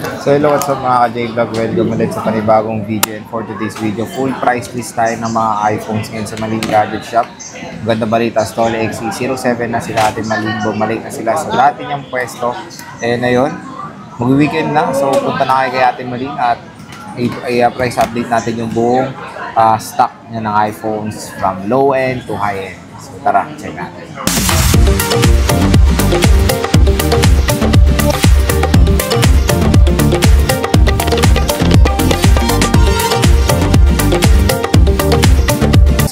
So hello, what's up mga ka-J-Vlog? Welcome ulit sa panibagong video, and for today's video, full price list tayo ng mga iPhones ngayon sa Maling Gadget Shop. Ganda balita, Stall XE07 na sila atin Maling, bumalik na sila sa dati niyang pwesto. Eh na yun, mag-weekend na, so punta na kayo kay atin Maling at i-price update natin yung buong stock niya ng iPhones from low end to high end. So tara, check natin.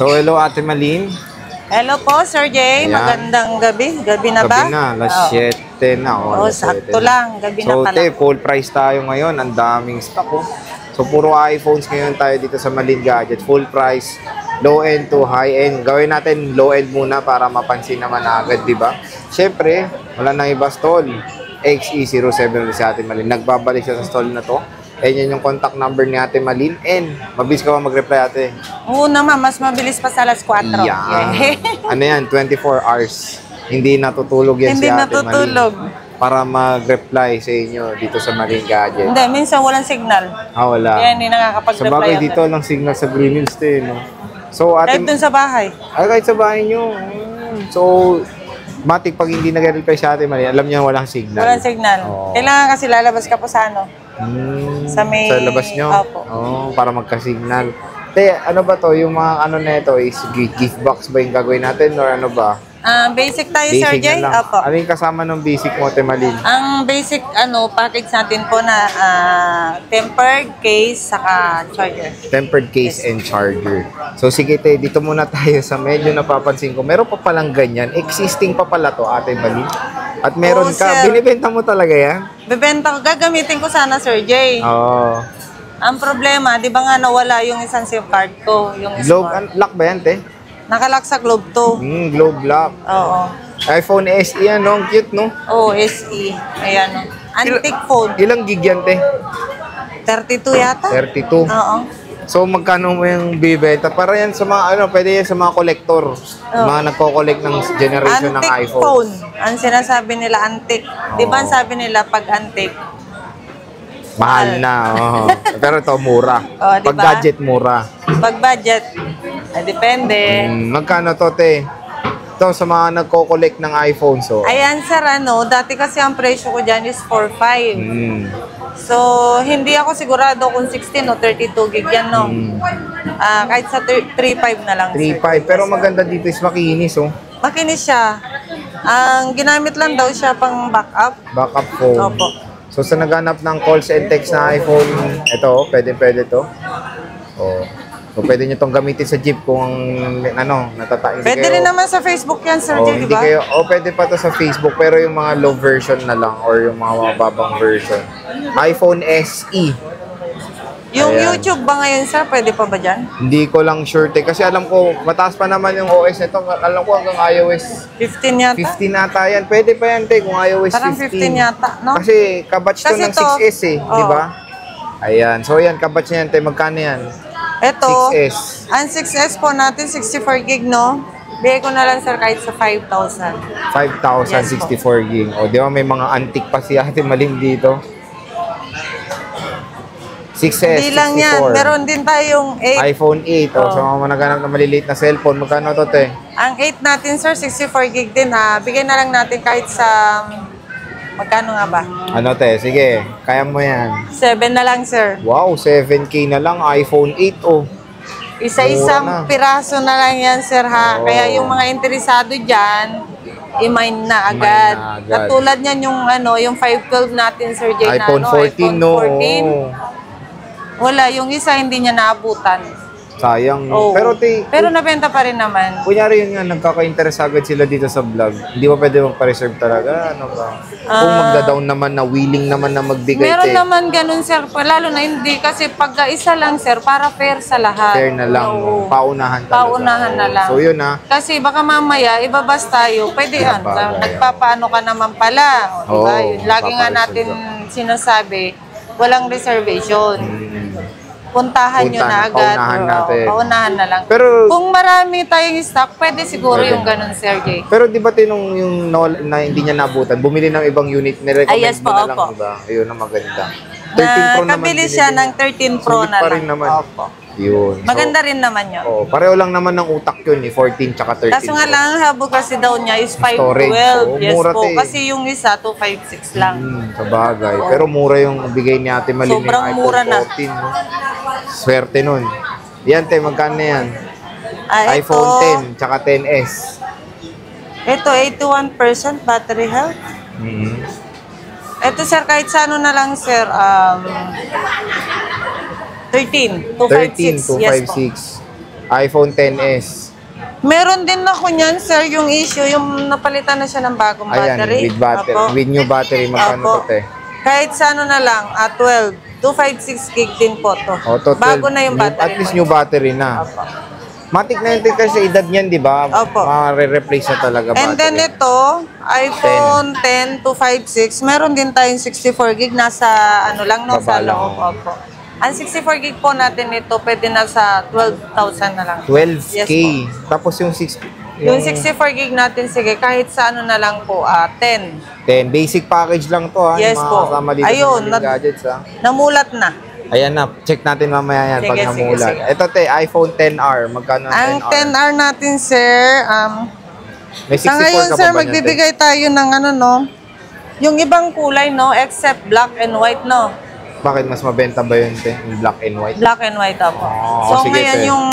So, hello Ate Malin. Hello po, Sir Jay. Ayan. Magandang gabi. Gabi na ba? Gabi na, alas 7 na. Oo, sakto lang. Gabi na pala. So, full price tayo ngayon. Ang daming stock. Oh. So, puro iPhones ngayon tayo dito sa Malin Gadget. Full price, low end to high end. Gawin natin low end muna para mapansin naman agad, di ba? Siyempre, wala nang iba stall. XE07 si Ate Malin. Nagbabalik siya sa stall na to. Ayan yung contact number ni Ate Malin. And, mabilis ka ba mag-reply, Ate? Oo naman, mas mabilis pa sa alas 4. Yeah. Ano yan, 24 hours. Hindi natutulog yan si Ate natutulog. Malin. Para mag-reply sa inyo dito sa Maling Gadget. Hindi, minsan walang signal. Wala. Kaya hindi nakakapag-reply. Sa bagay dito, walang signal sa Green Hills no? So, Ate... Kahit dun sa bahay. Kahit sa bahay nyo. So, matik pag hindi nag-reply sa Ate Malin, alam niya walang signal. Walang signal. Oh. Kailangan kasi lalabas ka po sa ano. Sa labas nyo? Para magka-signal. Te, ano ba to? Yung mga ano na ito is gift box ba yung gagawin natin or ano ba? Basic tayo, Sir Jay. Opo. Ano yung kasama ng basic mo, Te Malin? Ang basic package natin po na tempered case saka charger. Tempered case and charger. So sige Te, dito muna tayo sa medyo napapansin ko. Meron pa palang ganyan. Existing pa pala to, Ate Malin. At meron ka, sir. Binibenta mo talaga yan? Bibenta ko, gagamitin ko sana, Sir Jay. Oo. Ang problema, di ba nga nawala yung isang SIM card ko, yung Globe lock ba yan, Te? Nakalock sa Globe 2. Globe lock. Oo. iPhone SE yan, no? Cute, no? Oo, SE. Ayan, no? Antique phone. Ilang gig yan, Te? 32 yata? 32? Oo. So, magkano mo yung bibenta? Para yan sa mga, pwede yan sa mga collector. Mga nagko-collect ng generation antique ng iPhone. Phone. Ang sinasabi nila, antique. Di ba ang sabi nila, pag antique, mahal na. Pero ito, mura. Diba? Pag gadget, mura. Pag budget, depende. Magkano to, Te? Ito, sa mga nagko-collect ng iPhone. So. Ayan, sir, dati kasi ang presyo ko dyan is 4.5. So, hindi ako sigurado kung 16 o 32 gig yan, no? Kahit sa 3.5 na lang, 3.5. Pero maganda dito is makinis, oh. Makinis siya. Ang ginamit lang daw siya pang backup. Backup phone. Opo. So, sa naghanap ng calls and text na iPhone, ito, pwede to. Oh. So, pwede nyo itong gamitin sa jeep kung, natatain. Pwede rin naman sa Facebook yan, Sir Jay, di ba? Pwede pa to sa Facebook, pero yung mga low version na lang or yung mga mababang version. iPhone SE. Yung YouTube ba ngayon, sir? Pwede pa ba dyan? Hindi ko lang sure, Te. Kasi alam ko, mataas pa naman yung OS nito. Alam ko hanggang iOS 15 yata? 15 nata yan. Pwede pa yan, Te, kung iOS 15. Parang 15 yata, no? Kasi kabatch to ng 6S di ba? Ayan. So, yan, kabatch niyan, Te. Magkano yan? Ito, 6S. ang 6S po natin, 64 gig, no? Bigay ko na lang, sir, kahit sa 5,000. 5,000, 64 gig. O, di ba may mga antique pa si Ate Malin dito? 6S, hindi lang 64. yan. Meron din tayong 8. iPhone 8. O, sa mga naghanap na maliliit na cellphone, magkano to, Te? Ang 8 natin, sir, 64 gig din, ha? Bigay na lang natin kahit sa... Magkano nga ba? Ano, Te? Sige, kaya mo yan. 7 na lang, sir. Wow, 7K na lang. iPhone 8, oh. Isa-isang piraso na lang yan, sir, ha? Kaya yung mga interesado dyan, i-mine na agad. Katulad niyan yung, yung 512 natin, Sir Jay, iPhone 14, no? 14. Wala, yung isa hindi niya naabutan. Sayang. Oh. Pero nabenta pa rin naman. Kunyari yun nga, nagkaka-interest agad sila dito sa vlog. Hindi ba pwede magpa-reserve talaga? Ano ba? Kung magda-down naman na, willing naman na magbigay, meron naman ganun, sir. Lalo na hindi. Kasi pagka isa lang, sir, para fair sa lahat. Fair na lang. No? Paunahan talaga. Paunahan na lang. So yun ha. Kasi baka mamaya, ibabas tayo. Pwede yan. Nagpapaano ka naman pala. O, diba? Lagi nga natin sinasabi, walang reservation. Puntahan nyo na agad. Paunahan na lang. Pero, kung marami tayong stock, pwede siguro yung ganun, Sir Jay. Pero di ba yung na hindi niya nabutan, bumili ng ibang unit, nirecommend mo na lang, diba? Ayun ang maganda. 13 Pro naman kabili siya binili ng 13 Pro Sulit na pa lang. rin naman. Opo. Yun. Maganda rin naman yun. Oh, pareho lang naman ng utak yun, 14 tsaka 13 Kaso nga Pro. lang, ang habo kasi daw niya is Storage. 512. Oo, Yes mura po. to eh. Kasi yung isa, 256 lang. Sa bagay. Pero mura yung bigay ni Ate Malin Sobrang yung iPhone mura na. 14. No? Swerte nun. Yan, te, magkano na yan? Ito, iPhone 10 tsaka 10S. Ito, 81% battery health. Ito, sir, kahit sa ano na lang, sir, 13, 256. 13, Yes po. 256. iPhone 10S. Meron din ako niyan, sir, yung issue, yung napalitan na siya ng bagong Ayan, battery. with battery. Opo. With new battery, magkano Opo. to, te? Kahit sa ano na lang, 12, 256 gig din po to. O, to 12. Bago na yung battery. At least po. new battery na. Opo. Matik na yun kasi sa edad niyan, di ba? Opo. Ma-replace na talaga battery. And then ito, iPhone 10 256, meron din tayong 64 gig, nasa ano lang, no, Baba sa lang. loob. Opo. Ang 64 gig po natin ito, pwede na sa 12,000 na lang. 12K. Yes Tapos yung 6... Yung 64 gig natin, sige, kahit sa ano na lang po, 10. 10. Basic package lang to, ha? Yes yung mga po. kasama dito Ayun, sa mga gadgets, ha? Namulat na. Ayan na, check natin mamaya yan Sige, pag sige, namulat. sige. Ito, te, iPhone 10R. Magkano ang Ang 10R? 10R natin, sir, May 64 sa ngayon, ka pa sir, ba niyan, te? magbibigay tayo ng ano, no? Yung ibang kulay, no? Except black and white, no? Bakit mas mabenta ba yun, te? Yung black and white? Black and white po. Oh, So, sige, ngayon te. yung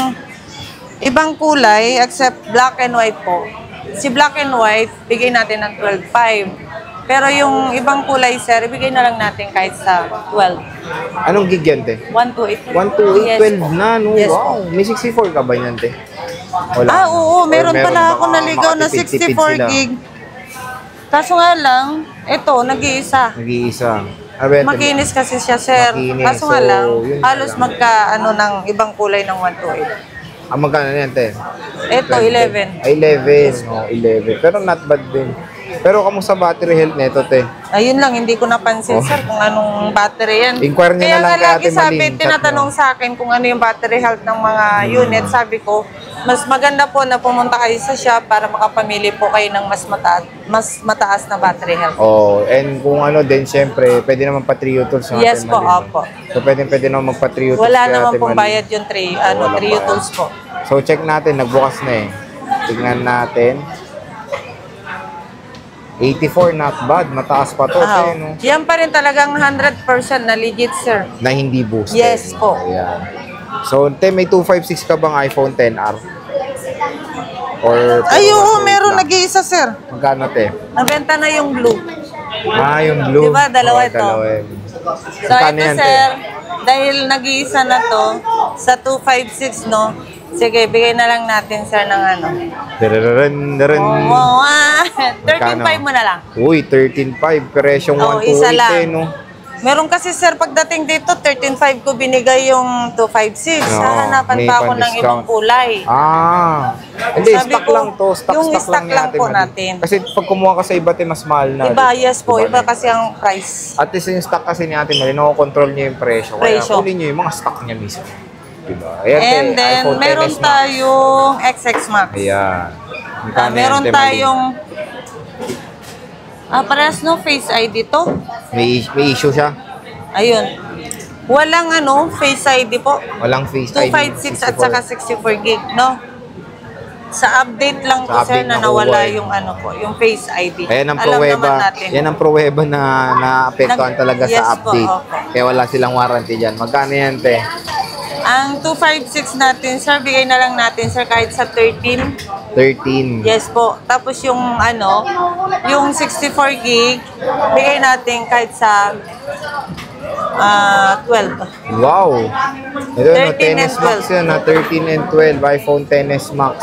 ibang kulay, except black and white po. Si black and white, bigay natin ng 12.5. Pero yung ibang kulay, sir, ibigay na lang natin kahit sa 12. Anong gig yan, te? 128. 128, Yes 12 po. na, no? Yes Wow. May 64 ka ba yan, te? Wala. Oo, Or meron pala ako baka naligaw na makatipid-tipid 64 sila. gig. Kaso nga lang, ito, nag-iisa. Nag-iisa. Benta mo. Makinis kasi siya, sir. Makinis. Kaso nga So, lang, yun halos lang. magka, ng ibang kulay ng 128. Magkano yan, te? Ito, 11. Ay, 11. Oh, 11. Pero not bad din. Pero kamusta battery health nito, te? Ayun lang, hindi ko napansin, Oh. sir, kung anong battery yan. Inquire nyo na lang Kaya nga kay lagi Ate sabi, Maling, chat tinatanong mo. sa akin kung ano yung battery health ng mga unit. Sabi ko, mas maganda po na pumunta kayo sa shop para makapamili po kayo ng mas mataas na battery health. Oh, and kung ano din, syempre, pwede naman pa-trio tools. ng Yes Ate po, Maling, no? opo. So, pwede naman magpa-trio tools. Wala kay naman Ate pong Maling. bayad yung Walang trio bayad. tools po. So, check natin. Nagbukas na eh. Tignan natin. 84, not bad. Mataas pa to, te, no? Yan pa rin talagang 100% na legit, sir. Na hindi boosted. Yes po. Ayan. So, te, may 256 ka bang iPhone 10R? Or Ay, oo, 128 meron lang? nag-iisa, sir. Magkano, te? Nabenta na yung blue. Yung blue. Diba, dalawa Oh, ito. dalawa yun. So, Magkano ito, yan, te? sir, dahil nag-iisa na to, sa 256, no? Sige, bigay na lang natin, sir, ng ano. Dararan, daran. Oh, 13.5 mo na lang. Uy, 13.5. Presyong Oh, 128 isa lang. eh, no? Meron kasi, sir, pagdating dito, 13.5 ko binigay yung 256. Oo, Hahanapan may pa ako ng pan-discount. ibang kulay. Hindi, Sabi stock ko, lang to. yung Stock stock lang po Mali. natin. Kasi pag kumuha ka sa iba, te, mas mahal na. Iba, yes po. Diba, Iba kasi ang price. At least yung stock kasi ni Ate Mali, nakokontrol niya yung presyo. Kaya Presyo. kunin niyo yung mga stock niya mismo. Diba? Ayan, te, And then, iPhone meron 10s Max. tayong XX Max. Ayan. Magkano yan, Meron te, Mali? tayong... parehas no, Face ID to. May issue siya? Ayun. Walang Face ID po. Walang face ID. 256 at saka 64 gig, no? Sa update lang Sa po, sir, update na nakuha nawala eh. yung yung Face ID. Ayan ang Alam naman pruweba. natin. Yan ang pruweba na naapektuhan talaga Yes sa po, update. opo. Kaya wala silang warranty dyan. Magkano yan, te? Ang 256 natin, sir, bigay na lang natin, sir, kahit sa 13. 13. Yes po. Tapos yung yung 64 gig, bigay natin kahit sa 12. Wow! Ito, 13 10s and Max 12. yan, 13 and 12, iPhone 10s Max.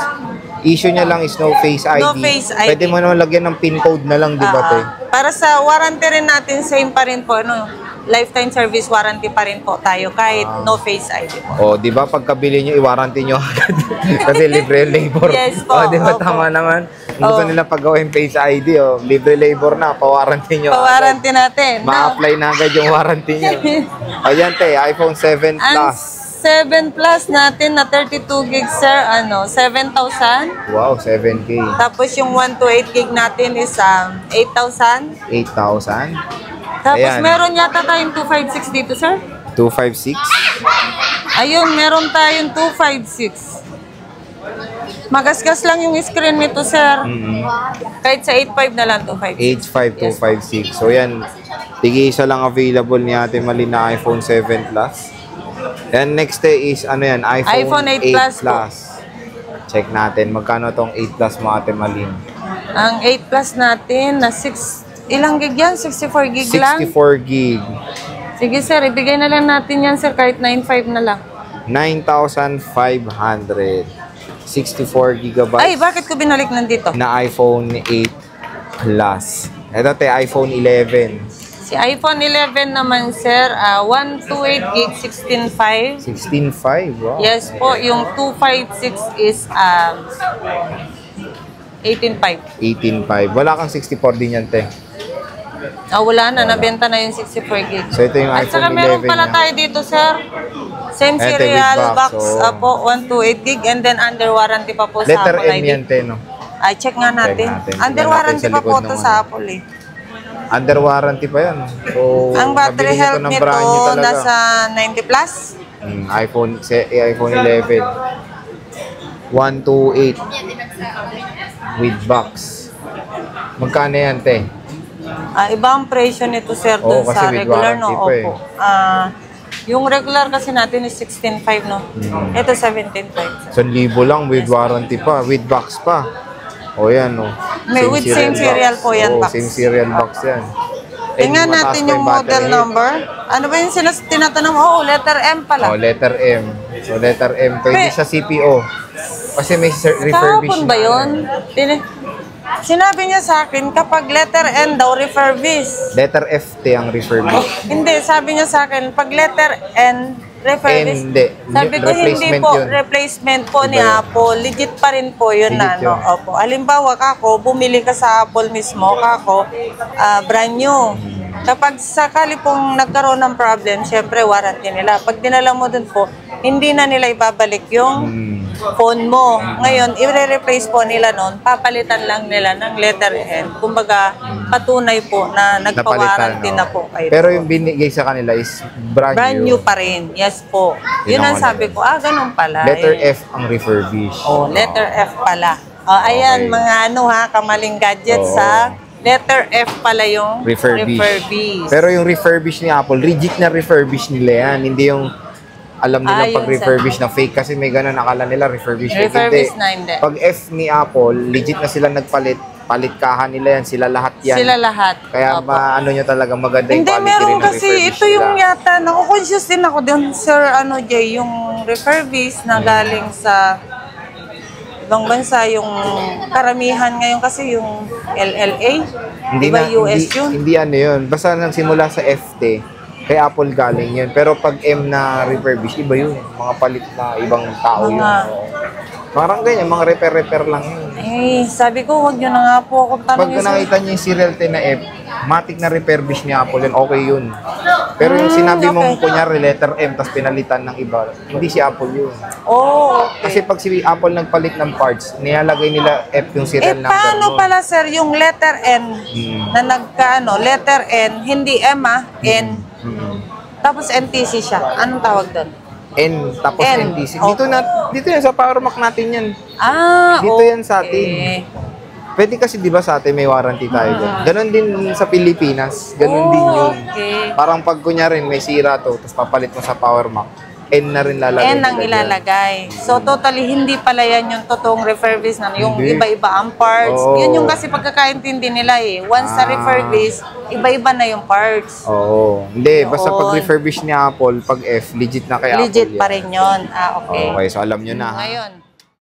Issue niya lang is no Face ID. No Face ID. Pwede mo naman lagyan ng PIN code na lang, di ba, te? Para sa warranty rin natin, same pa rin po, lifetime service warranty pa rin po tayo kahit no Face ID po. O, di ba, pagkabili nyo, i-warranty nyo agad. Kasi libre labor. Yes po, O, di ba, opo. tama naman. Kung gusto Oo. nila pag-gawin Face ID, libre labor na, pa-warranty nyo. Pa-warranty natin. Ma-apply na agad yung warranty nyo. Ayan, te, iPhone 7 Ang Plus. 7 Plus natin na 32 gig, sir, 7,000. Wow, 7K. Tapos yung 128 gig natin is 8,000. 8,000. Tapos Ayan. meron yata tayong 256 dito, sir. 256. Ayun, meron tayong 256. Magasgas lang yung screen nito, sir. Kahit sa 8.5 na lang, 256. 85256. So yan, tig-isa lang available ni Ate Malin na iPhone 7 Plus. And next day is iPhone 8 Plus po. Check natin magkano tong 8 Plus mo, Ate Malin. Ang 8 Plus natin na ilang gig yan? 64 gig lang? 64 gig. Sige, sir, ibigay na lang natin yan, sir, kahit 9.5 na lang. 9,500. 64 gigabytes. Ay, bakit ko binalik nandito? Na iPhone 8 Plus. Ito iPhone 11. Si iPhone 11 naman, sir, 128 gig, 16.5. 16.5, wow. Yes po, yung 256 is 18.5. 18.5. Wala kang 64 din yan, te. Wala na, nabenta na yung 64 gig. So, ito yung At iPhone saka 11 meron pala niya. tayo dito, sir. Same Ito, with serial box, box, so- po, 128 gig, and then under warranty pa po sa Letter Apple M ID. yan, te, no? Ay, check nga natin. natin. Under Tingnan warranty natin sa pa po likod to ng sa ano. Apple eh. Under warranty pa yan. So, Ang battery nabili health ng nito brand new talaga. nasa 90 plus. iPhone 11. 128 with box. Magkano yan, te? Iba ang presyo nito, sir, Oo, dun kasi sa with regular, no? warranty pa eh. Opo. Yung regular kasi natin is 16.5, no? Ito 17.5. 1,000 lang with warranty pa, with box pa. O yan, no. May with same serial po yan, Oo, box. same serial box yan. Tingnan mataas natin pa yung battery model health. number. Ano ba yung tinatanong? Oh, letter M pala. Oh, letter M. So, letter M. Pwede Pe- sa CPO. Kasi may refurbished Kahapon ba na yun? ano. Sinabi niya sa akin, kapag letter N daw, refurbish. Letter F, te, ang refurbished. Hindi, sabi niya sa akin, pag letter N, refurbish. Hindi. Sabi ko, hindi Replacement po, yun. replacement po ni Iba yun. Apple. Legit pa rin po yun na, Legit ano. yun. Opo. Halimbawa, kako, bumili ka sa Apple mismo, kako, brand new. Kapag sakali pong nagkaroon ng problem, syempre, warranty nila. Pag dinala mo dun po, hindi na nila ibabalik yung phone mo. Ngayon, i-replace po nila nun, papalitan lang nila ng letter N. Kumbaga, patunay po na nagpa-warranty na po kayo. Pero yung binigay sa kanila is Brand new pa rin. Yes po. Yun ang sabi ko, ganun pala. Letter eh. F ang refurbished. Oh, letter F pala. Ayan, Okay. mga kamaling gadgets Oo. ha. Letter F pala yung Refurbished. refurbished. Pero yung refurbished ni Apple, legit na refurbished nila yan. Hindi yung alam nilang yun, pag refurbish na fake kasi may ganun akala nila refurbished. Refurbished na hindi. Pag F ni Apple, legit na sila nagpalit. Palitkahan nila yan, sila lahat yan. Sila lahat. Kaya Opo. ano nyo talaga maganda yung Hindi, quality meron rin ng kasi, refurbished ito yung nila. yata, naku-confuse din ako doon, Sir, Jay, yung refurbished na galing sa ibang bansa, yung karamihan ngayon kasi yung LLA, Hindi diba na, US hindi, yun? hindi ano yun. Basta nagsimula sa FT, kay Apple galing yun. Pero pag M na refurbished, iba yun. Mga palit na ibang tao yun. Mga- Oo. Parang ganyan, mga repair-repair lang yun. Sabi ko, wag nyo na nga po ako Pag tanongin. nakita niyo yung serial 10 na F, matik na refurbished ni Apple yun, okay yun. Pero yung sinabi mong okay. kunyari letter M, tapos pinalitan ng iba, hindi si Apple yun. Oh, Kasi okay. pag si Apple nagpalit ng parts, nilalagay nila F yung serial number Paano mo. pala, sir, yung letter N na letter N, hindi M N, tapos NTC siya. Anong tawag doon? N, tapos N. NTC. Dito yan, sa Power Mac natin yan. Dito okay. yan sa atin. Pwede kasi di ba sa atin may warranty tayo dyan. Ganon din sa Pilipinas. Ganon din yun. Okay. Parang pag kunyari may sira to, tapos papalit mo sa Power Mac, N na rin lalagay. N ang nila dyan. ilalagay. So, totally, hindi pala yan yung totoong refurbish na yung Hindi. iba-iba ang parts. Oo. Yun yung kasi pagkakaintindi nila eh. Once na refurbish, iba-iba na yung parts. Oo. Hindi, basta pag Yun. refurbish ni Apple, pag F, legit na kay Legit Apple pa yan. rin yun. Okay. Okay, so alam nyo na. ha? Ngayon,